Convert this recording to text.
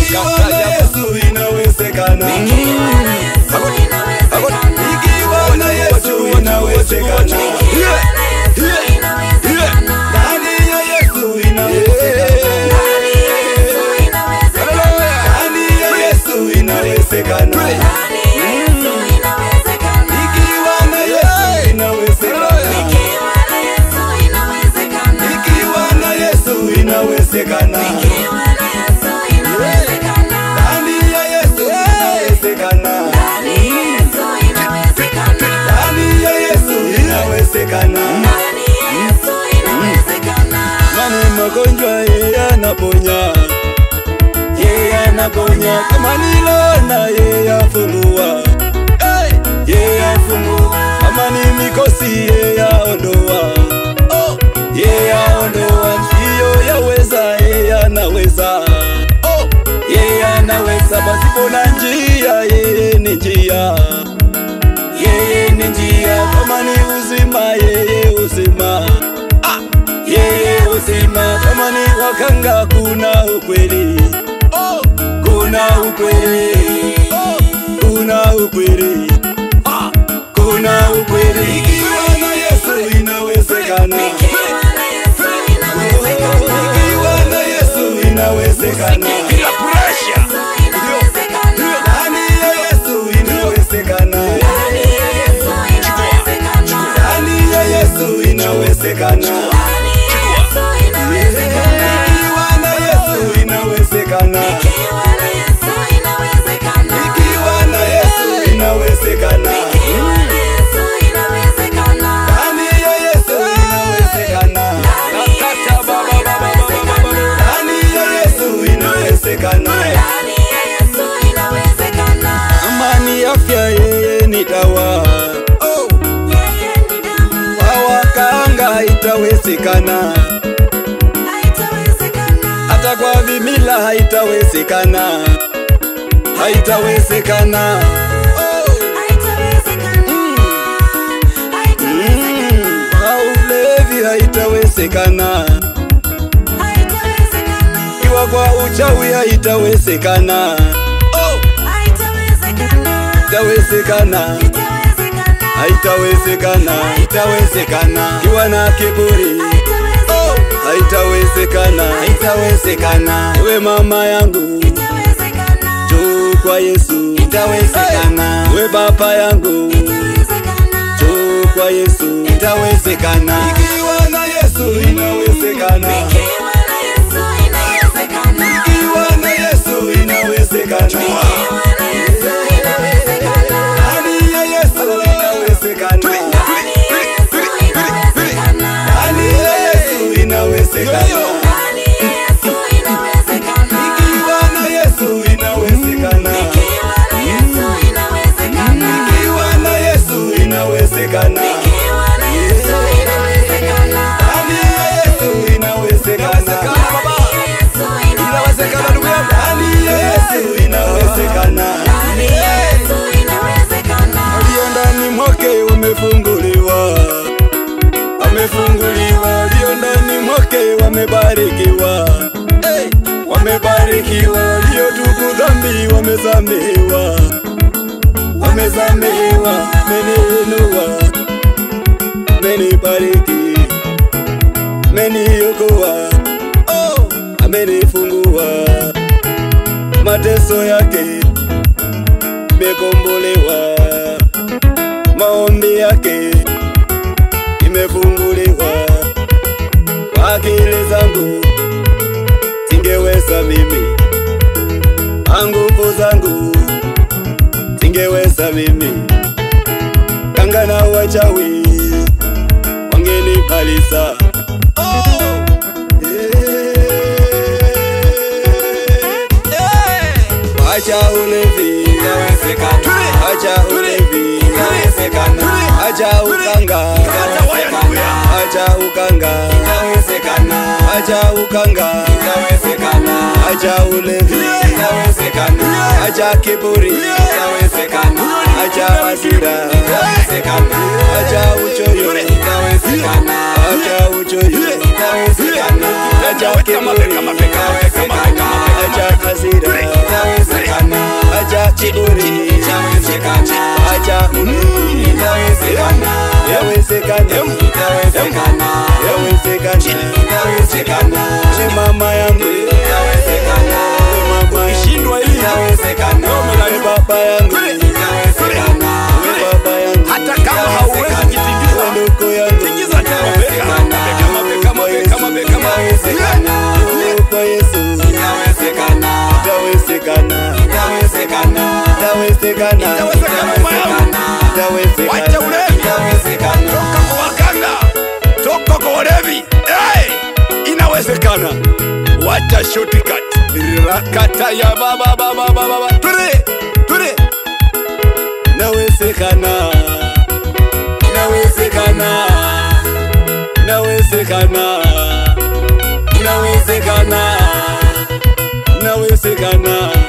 Nikiwa na Yesu inawezekana. Nikiwa na Yesu inawezekana. Nikiwa na Yesu inawezekana. Ndani ya Yesu inawezekana. Ndani ya Yesu inawezekana. Nikiwa na Yesu inawezekana. Nikiwa na Yesu inawezekana. Ndani ya Yesu inawezekana. Ndani ya Yesu inawezekana. Mani magonjwa yeye anaponya. Yeye anaponya. Kama nilona yeye afungua. Yeye afungua. Kama ni mikosi yeye aondoa. Yeye aondoa. Ndiyo yaweza yeye anaweza. Yeye anaweza. Pasipo na njia yeye ni njia. Yeye ni njia. Kama ni uzima yeye uzima. Yeye uzima. Kama ni wakanga kuna ukweli. Kuna ukweli. Kuna ukweli. Kuna ukweli. Nikiwa na Yesu inawezekana. Nikiwa na Yesu inawezekana. Nikiwa na Yesu inawezekana. Bila pressure. Ndani ya Yesu inawezekana. Ndani ya Yesu inawezekana. Nikiwa na Yesu inawezekana. Nikiwa na Yesu inawezekana. Nikiwa na Yesu inawezekana. Ndani ya Yesu inawezekana. Ndani ya Yesu inawezekana. Amani afya yeye ni dawa. Wakanga itawezekana. Hata kwa vimila haitawezekana. Haitawezekana. Ulevi haitawezekana. Iwa kwa uchawi haitawezekana. Itawezekana. Haitawezekana. Itawezekana. Iwa na kiburi haitawezekana. Haitawezekana. Ewe mama yangu njoo kwa Yesu. Itawezekana. Ewe baba yangu njoo kwa Yesu. Itawezekana. Nikiwa na Yesu inawezekana. Nikiwa na Yesu inawezekana. Nikiwa na Yesu inawezekana. Ndani ya Yesu inawezekana. Ndani ya Yesu inawezekana. Nikiwa na Yesu inawezekana. Nikiwa na Yesu inawezekana. Nikiwa na Yesu inawezekana. Ndani ya Yesu inawezekana. Inawezekana ndugu yangu. Ndani ya Yesu inawezekana. Walio ndani mwake wamefunguliwa. Wamefunguliwa. Walio ndani mwake wamebarikiwa. Wamebarikiwa. Waliotubu dhambi wamesamehewa. Wamesamehewa. Ameniinua. Amenibariki. Ameniokoa. Amenifungua. Mateso yake imekombolewa. Maombi yake imefunguliwa. Kwa akili zangu singeweza mimi. Nguvu zangu singeweza mimi. Kanga na wachawi wangenipalisa. Acha ulevi, inawezekana. Acha ulevi, inawezekana. Acha ukanga, acha ukanga, inawezekana. Acha ukanga, inawezekana. Acha ulevi, inawezekana. Acha kiburi, inawezekana. Acha hasira, inawezekana. Acha uchoyo, inawezekana. Acha uchoyo, inawezekana. Acha kiburi, inawezekana. Acha hasira. inawezekana. Acha inawezekana. Yawezekana. Inawezekana. Yawezekana. Inawezekana. Ni mama yangu inawezekana. Mama ishindwa hii inawezekana. Ni baba yangu inawezekana. Ni baba yangu hata kama hauwezi kitingiza ndugu yangu tingiza tena beka inawezekana. Kwa Yesu inawezekana. Inawezekana. Inawezekana. Inawezekana. Inawezekana. Wacha ulevi. Inawezekana. Toka kwa wakanda. Toka kwa walevi. Inawezekana. Wacha shortcut. Rakata ya baba. Ture. Inawezekana. Inawezekana. Inawezekana. Inawezekana. Inawezekana.